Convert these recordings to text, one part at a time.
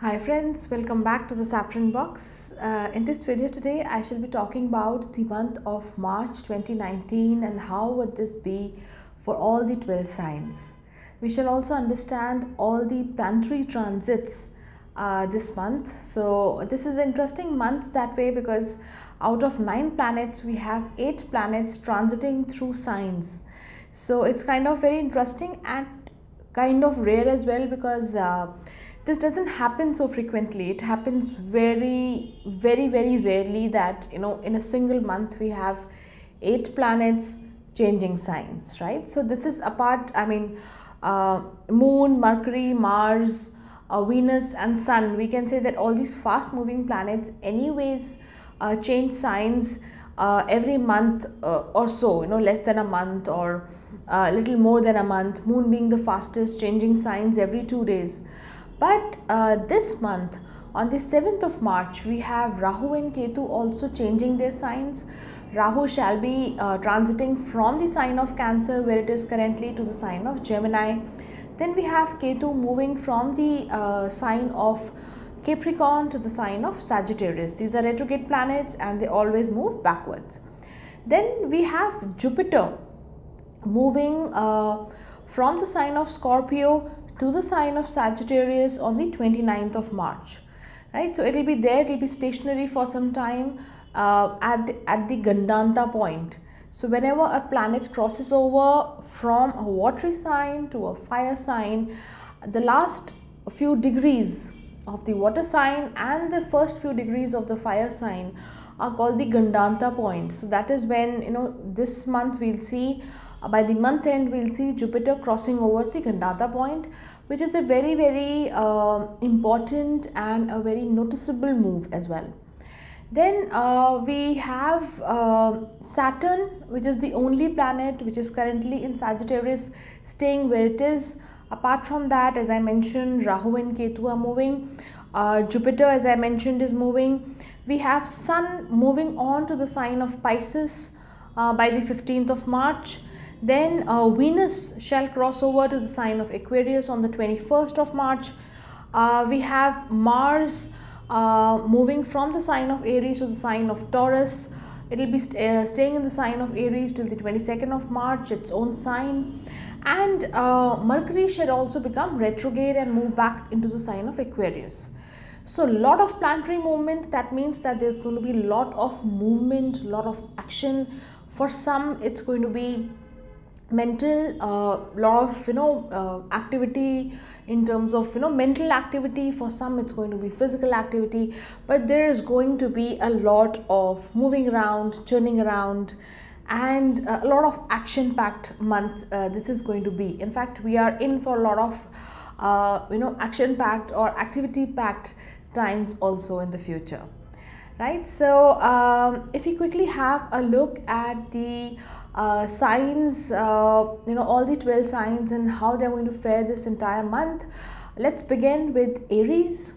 Hi friends, welcome back to the Saffron Box. In this video today, I shall be talking about the month of March 2019 and how would this be for all the 12 signs. We shall also understand all the planetary transits this month. So this is an interesting month that way because out of 9 planets, we have 8 planets transiting through signs. So it's kind of very interesting and kind of rare as well because this doesn't happen so frequently. It happens very rarely that in a single month we have 8 planets changing signs, right? So this is apart, moon, Mercury, Mars, Venus and Sun. We can say that all these fast moving planets anyways change signs every month or so, less than a month or a little more than a month. Moon being the fastest, changing signs every 2 days. But this month on the 7th of March we have Rahu and Ketu also changing their signs. Rahu shall be transiting from the sign of Cancer, where it is currently, to the sign of Gemini. Then we have Ketu moving from the sign of Capricorn to the sign of Sagittarius. These are retrograde planets and they always move backwards. Then we have Jupiter moving from the sign of Scorpio to the sign of Sagittarius on the 29th of March. Right, so it will be there, it will be stationary for some time at the Gandanta point. So whenever a planet crosses over from a watery sign to a fire sign, the last few degrees of the water sign and the first few degrees of the fire sign are called the Gandanta point. So that is when this month we'll see, by the month end we'll see Jupiter crossing over the Gandanta point, which is a very important and a very noticeable move as well. Then we have Saturn, which is the only planet which is currently in Sagittarius, staying where it is. Apart from that, as I mentioned, Rahu and Ketu are moving. Jupiter, as I mentioned, is moving. We have Sun moving on to the sign of Pisces by the 15th of March. Then Venus shall cross over to the sign of Aquarius on the 21st of March. We have Mars moving from the sign of Aries to the sign of Taurus. It will be staying in the sign of Aries till the 22nd of March, its own sign. And Mercury should also become retrograde and move back into the sign of Aquarius. So a lot of planetary movement. That means that there's going to be a lot of movement, a lot of action. For some it's going to be mental, lot of activity in terms of mental activity. For some it's going to be physical activity, but there is going to be a lot of moving around, turning around, and a lot of action packed month this is going to be. In fact, we are in for a lot of action packed or activity packed times also in the future, right? So if we quickly have a look at the signs, all the 12 signs and how they're going to fare this entire month. Let's begin with Aries.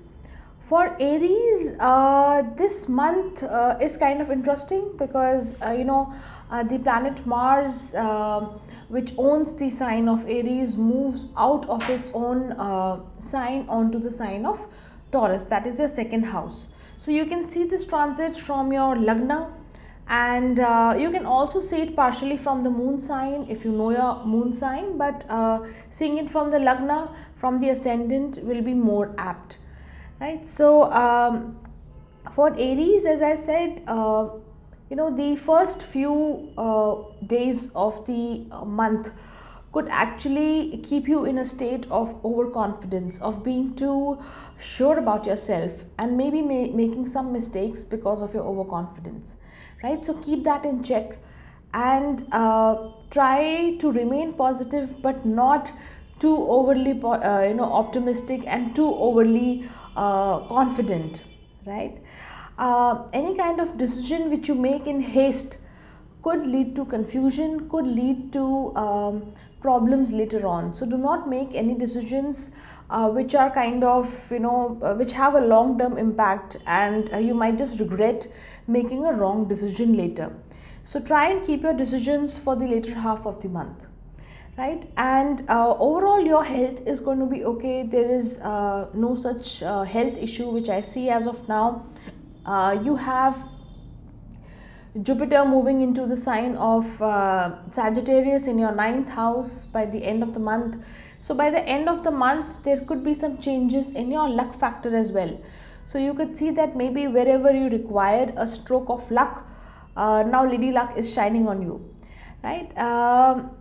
For Aries, this month is kind of interesting because the planet Mars, which owns the sign of Aries, moves out of its own sign onto the sign of Taurus. That is your second house. So you can see this transit from your Lagna, and you can also see it partially from the moon sign if you know your moon sign, but seeing it from the Lagna, from the ascendant, will be more apt, right? So for Aries, as I said, the first few days of the month could actually keep you in a state of overconfidence, of being too sure about yourself and maybe making some mistakes because of your overconfidence, right? So keep that in check and try to remain positive, but not too overly optimistic and too overly confident, right? Any kind of decision which you make in haste could lead to confusion, could lead to problems later on. So do not make any decisions which are kind of which have a long term impact, and you might just regret making a wrong decision later. So try and keep your decisions for the later half of the month. right? And overall your health is going to be okay. There is no such health issue which I see as of now. You have Jupiter moving into the sign of Sagittarius in your ninth house by the end of the month. So by the end of the month, there could be some changes in your luck factor as well. So you could see that maybe wherever you required a stroke of luck, now Lady Luck is shining on you, right?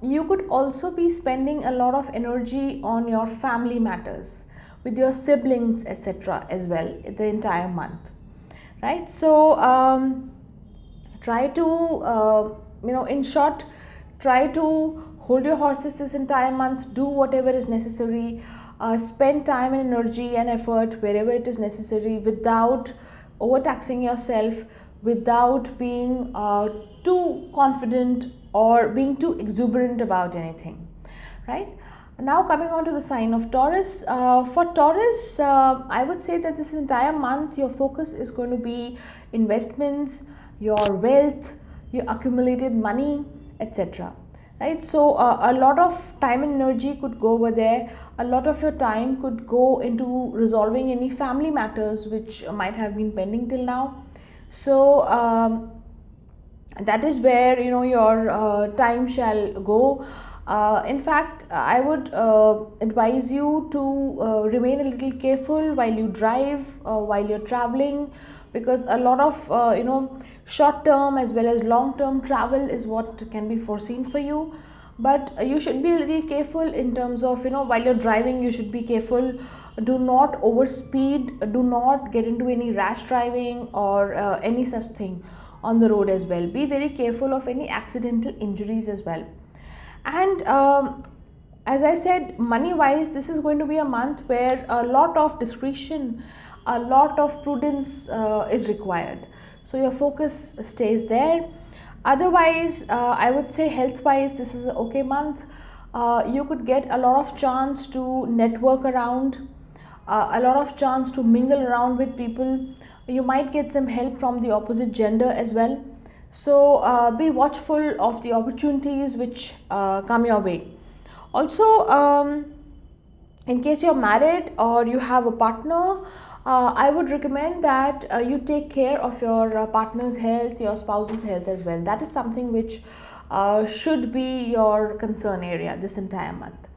You could also be spending a lot of energy on your family matters with your siblings, etc. as well the entire month, right? So try to in short, try to hold your horses this entire month. Do whatever is necessary. Spend time and energy and effort wherever it is necessary without overtaxing yourself, without being too confident or being too exuberant about anything, right? Now coming on to the sign of Taurus. For Taurus, I would say that this entire month your focus is going to be investments, your wealth, your accumulated money, etc. Right? So a lot of time and energy could go over there. A lot of your time could go into resolving any family matters which might have been pending till now. So that is where your time shall go. In fact, I would advise you to remain a little careful while you drive, while you're traveling, because a lot of short term as well as long term travel is what can be foreseen for you. But you should be a little careful in terms of while you're driving, you should be careful. Do not overspeed, do not get into any rash driving or any such thing on the road as well. Be very careful of any accidental injuries as well. And as I said, money wise, this is going to be a month where a lot of discretion, a lot of prudence is required. So your focus stays there. Otherwise, I would say health wise, this is an okay month. You could get a lot of chance to network around, a lot of chance to mingle around with people. You might get some help from the opposite gender as well. So be watchful of the opportunities which come your way. Also, in case you're married or you have a partner, I would recommend that you take care of your partner's health, your spouse's health as well. That is something which should be your concern area this entire month,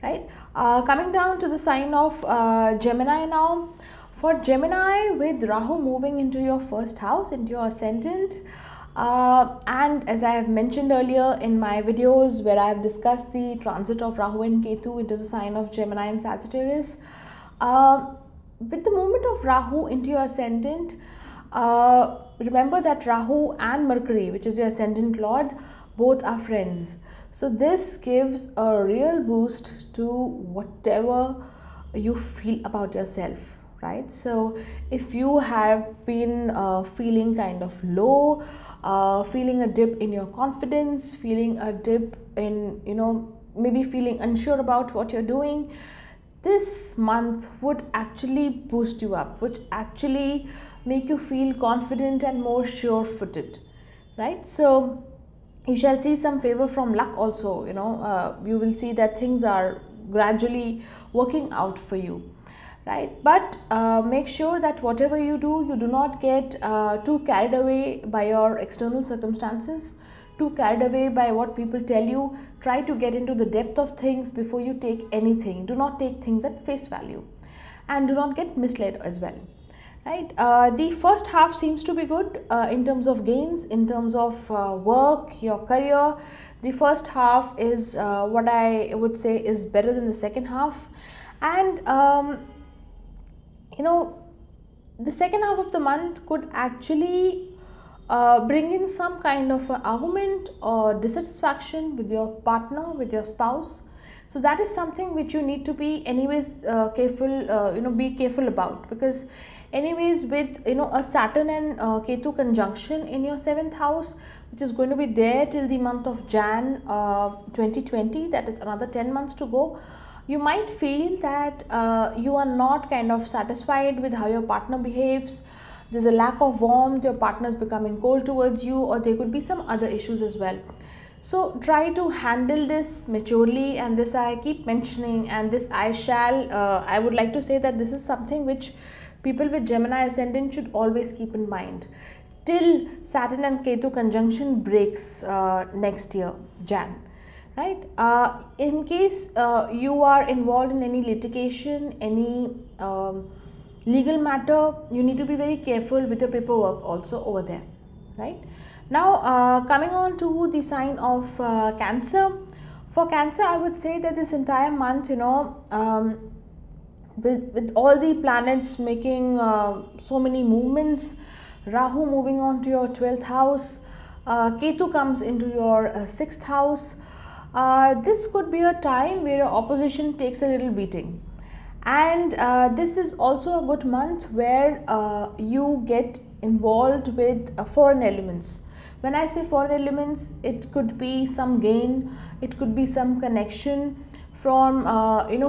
right? Coming down to the sign of Gemini now. For Gemini, with Rahu moving into your first house, into your ascendant, and as I have mentioned earlier in my videos where I have discussed the transit of Rahu and Ketu into the sign of Gemini and Sagittarius, with the movement of Rahu into your ascendant, remember that Rahu and Mercury, which is your ascendant lord, both are friends. So this gives a real boost to whatever you feel about yourself, right? So if you have been feeling kind of low, feeling a dip in your confidence, feeling a dip in maybe feeling unsure about what you're doing, this month would actually boost you up, would actually make you feel confident and more sure-footed, right? So you shall see some favor from luck also. You will see that things are gradually working out for you, right? But make sure that whatever you do not get too carried away by your external circumstances, too carried away by what people tell you. Try to get into the depth of things before you take anything. Do not take things at face value, and do not get misled as well, right? The first half seems to be good in terms of gains, in terms of work, your career. The first half is what I would say is better than the second half. And the second half of the month could actually bring in some kind of argument or dissatisfaction with your partner, with your spouse. So that is something which you need to be anyways careful, be careful about, because anyways with a Saturn and Ketu conjunction in your 7th house, which is going to be there till the month of Jan 2020, that is another 10 months to go. You might feel that you are not kind of satisfied with how your partner behaves. There's a lack of warmth, your partner is becoming cold towards you, or there could be some other issues as well. So try to handle this maturely, and this I keep mentioning, and this I would like to say that this is something which people with Gemini ascendant should always keep in mind till Saturn and Ketu conjunction breaks next year, Jan. Right? In case you are involved in any litigation, any legal matter, you need to be very careful with your paperwork also over there. Right? Now, coming on to the sign of Cancer. For Cancer, I would say that this entire month, with all the planets making so many movements, Rahu moving on to your 12th house, Ketu comes into your 6th house. This could be a time where your opposition takes a little beating, and this is also a good month where you get involved with foreign elements. When I say foreign elements, it could be some gain, it could be some connection from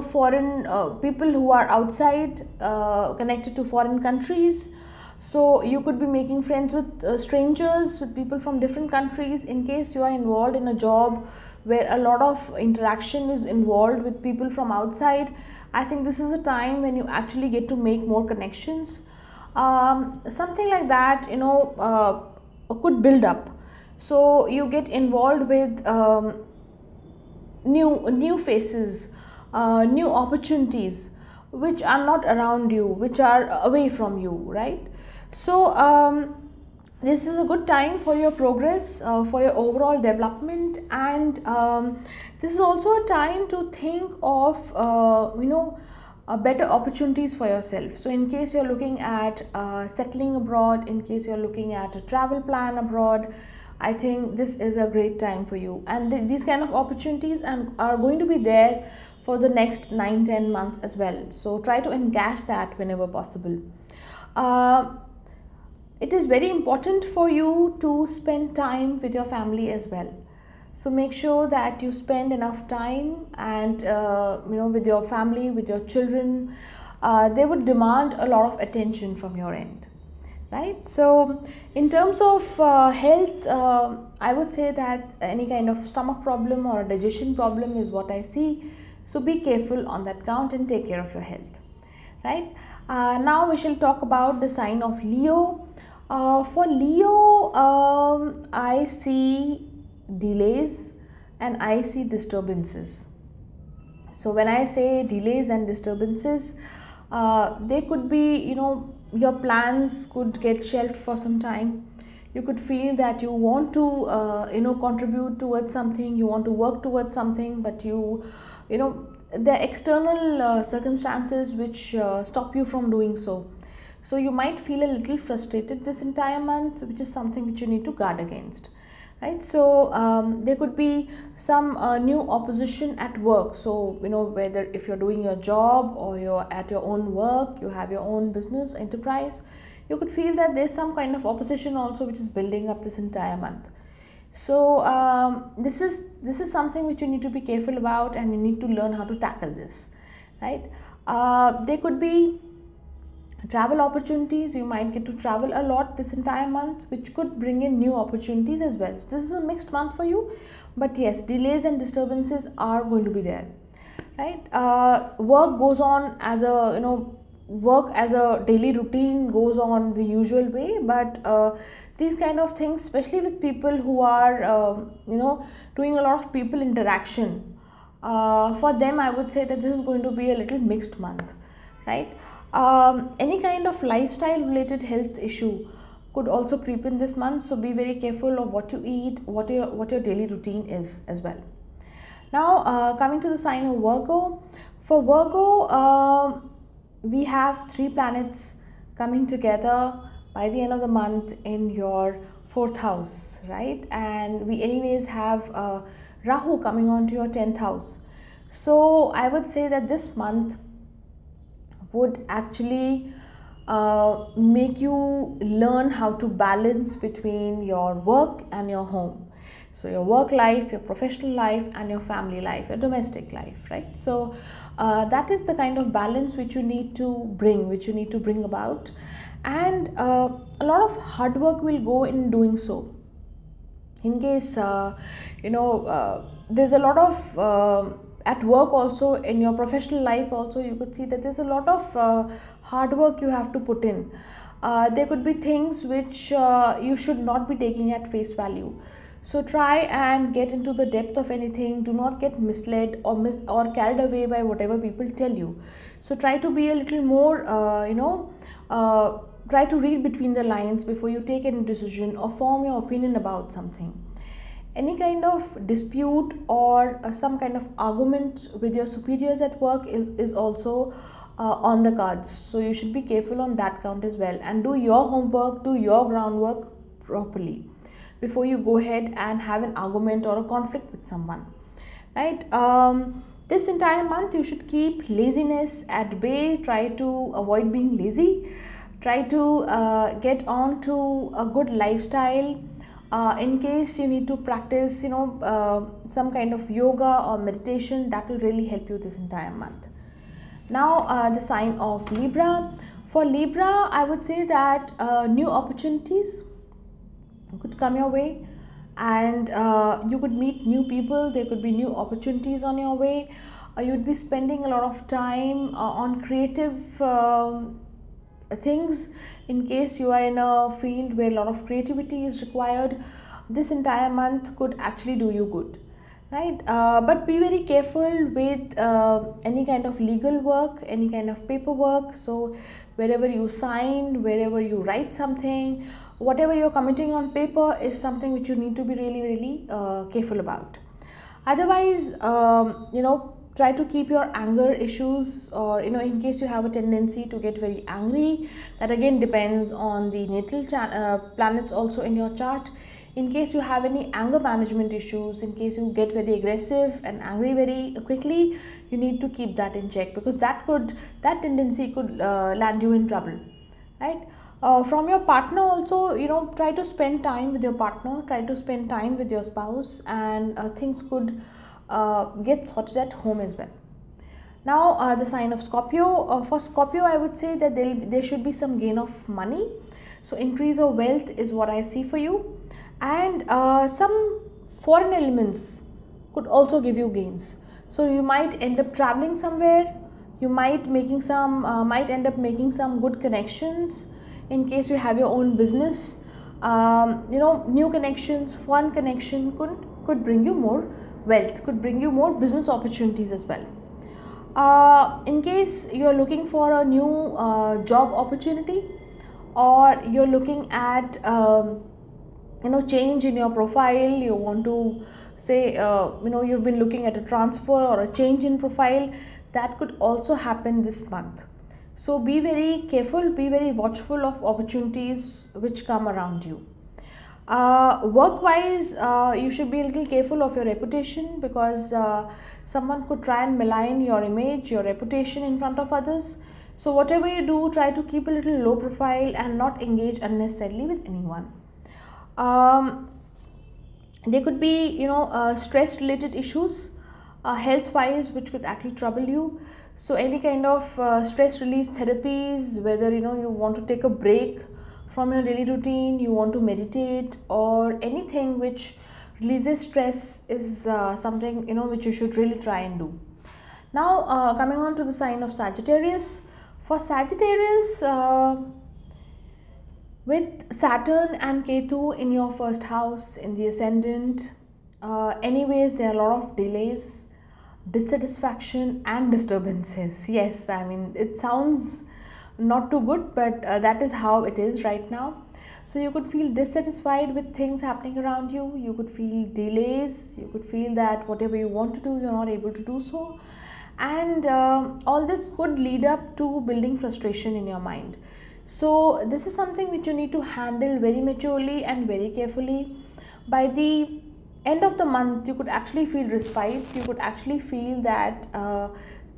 foreign people who are outside, connected to foreign countries. So you could be making friends with strangers, with people from different countries. In case you are involved in a job where a lot of interaction is involved with people from outside, I think this is a time when you actually get to make more connections. Something like that, could build up. So you get involved with new faces, new opportunities which are not around you, which are away from you, right? So this is a good time for your progress, for your overall development, and this is also a time to think of better opportunities for yourself. So in case you're looking at settling abroad, in case you're looking at a travel plan abroad, I think this is a great time for you, and these kind of opportunities are going to be there for the next 9-10 months as well. So try to encash that whenever possible. It is very important for you to spend time with your family as well. So make sure that you spend enough time, and with your family, with your children. They would demand a lot of attention from your end, right? So in terms of health, I would say that any kind of stomach problem or a digestion problem is what I see. So be careful on that count and take care of your health, right? Now we shall talk about the sign of Leo. For Leo, I see delays and I see disturbances. So when I say delays and disturbances, they could be, your plans could get shelved for some time. You could feel that you want to contribute towards something, you want to work towards something, but the external circumstances which stop you from doing so. So you might feel a little frustrated this entire month, which is something which you need to guard against, right? So there could be some new opposition at work. So whether if you're doing your job or you're at your own work, you have your own business enterprise, you could feel that there's some kind of opposition also which is building up this entire month. So this is something which you need to be careful about, and you need to learn how to tackle this, right? There could be travel opportunities. You might get to travel a lot this entire month, which could bring in new opportunities as well. So this is a mixed month for you, but yes, delays and disturbances are going to be there, right? Work goes on as a daily routine goes on the usual way, but these kind of things, especially with people who are doing a lot of people interaction, for them I would say that this is going to be a little mixed month, right? Any kind of lifestyle related health issue could also creep in this month, so be very careful of what you eat, what your daily routine is as well. Now coming to the sign of Virgo. For Virgo, we have 3 planets coming together by the end of the month in your 4th house, right? And we anyways have Rahu coming on to your 10th house. So I would say that this month would actually make you learn how to balance between your work and your home. So your work life, your professional life, and your family life, your domestic life, right? So that is the kind of balance which you need to bring about, and a lot of hard work will go in doing so. In case there's a lot of at work also, in your professional life also, you could see that there's a lot of hard work you have to put in. There could be things which you should not be taking at face value. So try and get into the depth of anything. Do not get misled or or carried away by whatever people tell you. So try to be a little more try to read between the lines before you take any decision or form your opinion about something. Any kind of dispute or some kind of argument with your superiors at work is also on the cards, so you should be careful on that count as well, and do your homework, do your groundwork properly before you go ahead and have an argument or a conflict with someone, right? This entire month you should keep laziness at bay. Try to avoid being lazy. Try to get on to a good lifestyle. In case you need to practice some kind of yoga or meditation, that will really help you this entire month. Now the sign of Libra. For Libra, I would say that new opportunities could come your way, and you could meet new people. There could be new opportunities on your way. You would be spending a lot of time on creative things. In case you are in a field where a lot of creativity is required, this entire month could actually do you good, right? But be very careful with any kind of legal work, any kind of paperwork. So wherever you sign, wherever you write something, whatever you're committing on paper is something which you need to be really careful about. Otherwise, try to keep your anger issues, or in case you have a tendency to get very angry, that again depends on the natal planets also in your chart. In case you have any anger management issues, in case you get very aggressive and angry very quickly, you need to keep that in check, because that tendency could land you in trouble, right? From your partner also, try to spend time with your partner, try to spend time with your spouse, and things could get sorted at home as well. Now the sign of Scorpio. For Scorpio, I would say that there should be some gain of money. So increase of wealth is what I see for you, and some foreign elements could also give you gains. So you might end up traveling somewhere. You might might end up making some good connections. In case you have your own business, new connections, foreign connection could bring you more wealth, could bring you more business opportunities as well. In case you are looking for a new job opportunity, or you're looking at change in your profile, you want to say you've been looking at a transfer or a change in profile, that could also happen this month. So be very careful, be very watchful of opportunities which come around you. Work wise, you should be a little careful of your reputation, because someone could try and malign your image, your reputation in front of others. So whatever you do, try to keep a little low profile and not engage unnecessarily with anyone. There could be stress related issues health wise, which could actually trouble you. So any kind of stress release therapies, whether you want to take a break from your daily routine, you want to meditate, or anything which releases stress, is something which you should really try and do. Now coming on to the sign of Sagittarius. For Sagittarius, with Saturn and Ketu in your first house in the ascendant, anyways there are a lot of delays, dissatisfaction and disturbances. Yes, I mean, it sounds not too good, but that is how it is right now. So you could feel dissatisfied with things happening around you, you could feel delays, you could feel that whatever you want to do, you're not able to do so, and all this could lead up to building frustration in your mind. So this is something which you need to handle very maturely and very carefully. By the end of the month, you could actually feel respite, you could actually feel that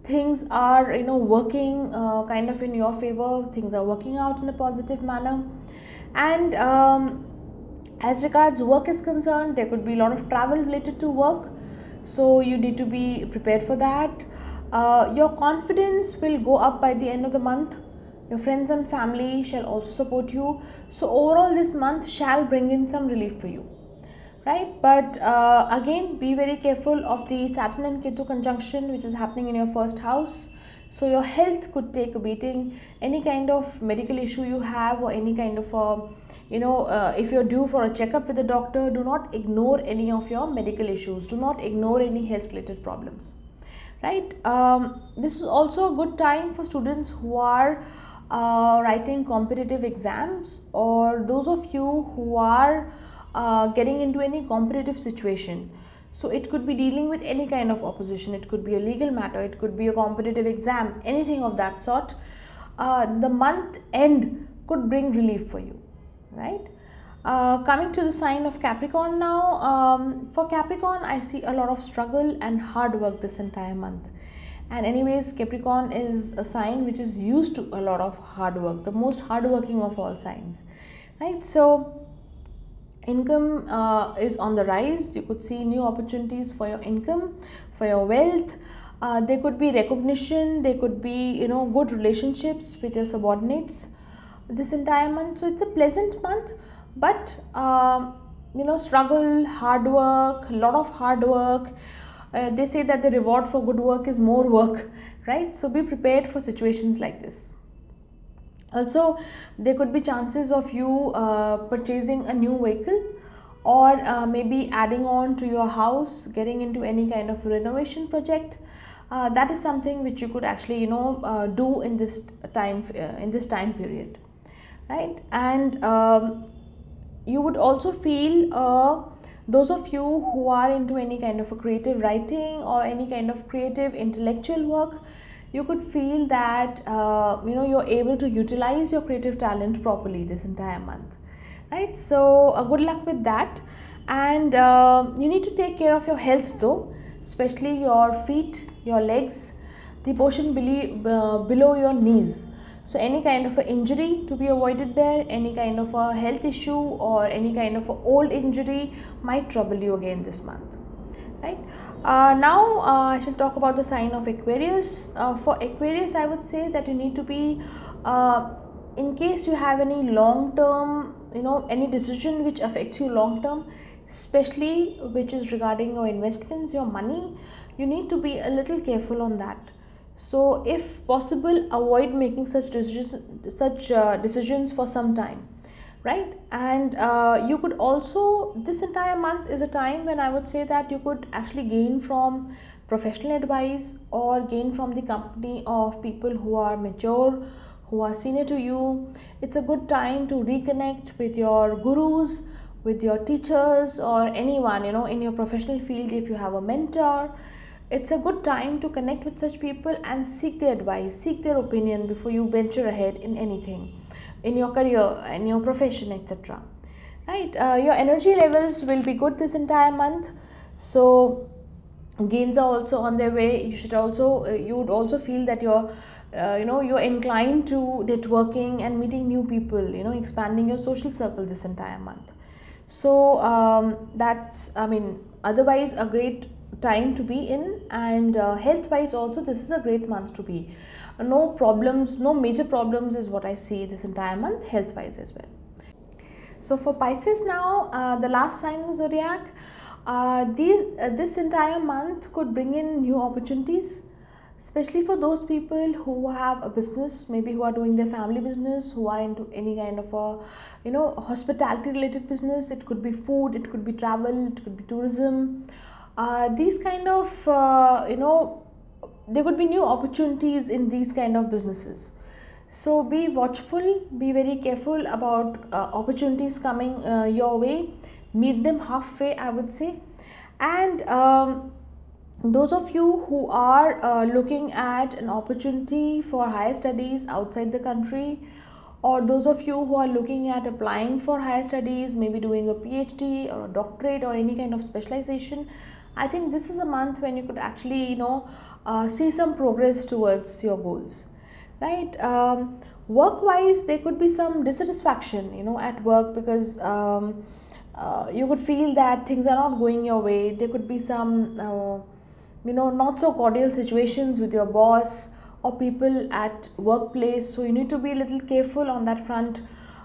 things are working kind of in your favor, things are working out in a positive manner. And as regards work is concerned, there could be a lot of travel related to work, so you need to be prepared for that. Your confidence will go up by the end of the month. Your friends and family shall also support you. So overall this month shall bring in some relief for you. right? But again, be very careful of the Saturn and Ketu conjunction which is happening in your first house. So your health could take a beating. Any kind of medical issue you have, or any kind of a, if you're due for a checkup with the doctor, do not ignore any of your medical issues, do not ignore any health related problems, right? This is also a good time for students who are writing competitive exams, or those of you who are getting into any competitive situation. So it could be dealing with any kind of opposition, it could be a legal matter, it could be a competitive exam, anything of that sort. The month end could bring relief for you, right? Coming to the sign of Capricorn now, for Capricorn, I see a lot of struggle and hard work this entire month. And anyways, Capricorn is a sign which is used to a lot of hard work, the most hardworking of all signs, right? So income is on the rise. You could see new opportunities for your income, for your wealth. There could be recognition, there could be, good relationships with your subordinates this entire month. So it's a pleasant month, but struggle, hard work, a lot of hard work. They say that the reward for good work is more work, right? So be prepared for situations like this. Also, there could be chances of you purchasing a new vehicle, or maybe adding on to your house, getting into any kind of renovation project. That is something which you could actually do in this time period, right? And you would also feel, those of you who are into any kind of a creative writing or any kind of creative intellectual work, you could feel that you're able to utilize your creative talent properly this entire month, right? So good luck with that. And you need to take care of your health though, especially your feet, your legs, the portion below your knees. So any kind of a injury to be avoided there, any kind of a health issue or any kind of a old injury might trouble you again this month, right? Now I shall talk about the sign of Aquarius. For Aquarius, I would say that you need to be, in case you have any long term, any decision which affects you long term, especially which is regarding your investments, your money, you need to be a little careful on that. So if possible, avoid making such decisions for some time, right? And you could also, this entire month is a time when I would say that you could actually gain from professional advice, or gain from the company of people who are mature, who are senior to you. It's a good time to reconnect with your gurus, with your teachers, or anyone in your professional field. If you have a mentor, it's a good time to connect with such people and seek their advice, seek their opinion before you venture ahead in anything, in your career and your profession, etc., right? Your energy levels will be good this entire month, so gains are also on their way. You should also you would also feel that you're inclined to networking and meeting new people, expanding your social circle this entire month. So that's, otherwise a great time to be in. And health wise also, this is a great month to be. No problems, no major problems is what I see this entire month health wise as well. So for Pisces now, the last sign of zodiac, this entire month could bring in new opportunities, especially for those people who have a business, maybe who are doing their family business, who are into any kind of a hospitality related business. It could be food, it could be travel, it could be tourism. These kind of there could be new opportunities in these kind of businesses. So be watchful, be very careful about opportunities coming your way. Meet them halfway, I would say. And those of you who are looking at an opportunity for higher studies outside the country, or those of you who are looking at applying for higher studies, maybe doing a PhD or a doctorate or any kind of specialization, I think this is a month when you could actually see some progress towards your goals, right? Work wise, there could be some dissatisfaction at work, because you could feel that things are not going your way. There could be some not so cordial situations with your boss or people at workplace, so you need to be a little careful on that front.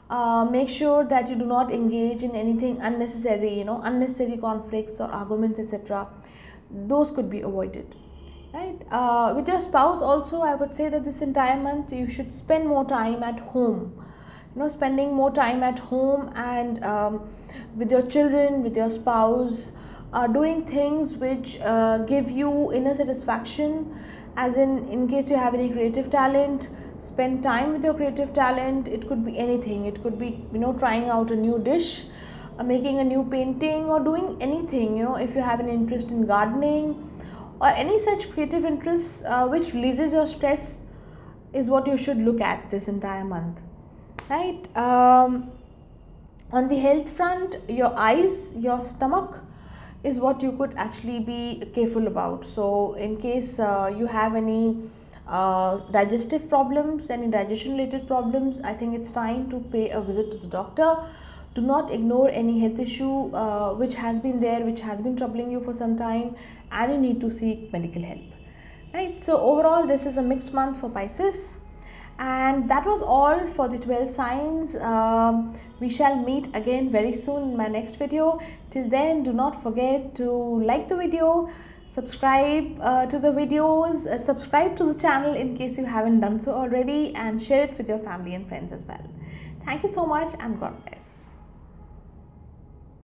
Make sure that you do not engage in anything unnecessary, unnecessary conflicts or arguments, etc. Those could be avoided, right? With your spouse also, I would say that this entire month you should spend more time at home, spending more time at home, and with your children, with your spouse, doing things which give you inner satisfaction, as in case you have any creative talent, spend time with your creative talent. It could be anything. It could be trying out a new dish, making a new painting, or doing anything. If you have an interest in gardening or any such creative interests which releases your stress, is what you should look at this entire month, right? On the health front, your eyes, your stomach is what you could actually be careful about. So in case you have any digestive problems, any digestion related problems, I think it's time to pay a visit to the doctor. Do not ignore any health issue which has been there, which has been troubling you for some time, and you need to seek medical help, right? So overall, this is a mixed month for Pisces. And that was all for the 12 signs. We shall meet again very soon in my next video. Till then, do not forget to like the video, subscribe to the videos, subscribe to the channel in case you haven't done so already, and share it with your family and friends as well. Thank you so much, and God bless.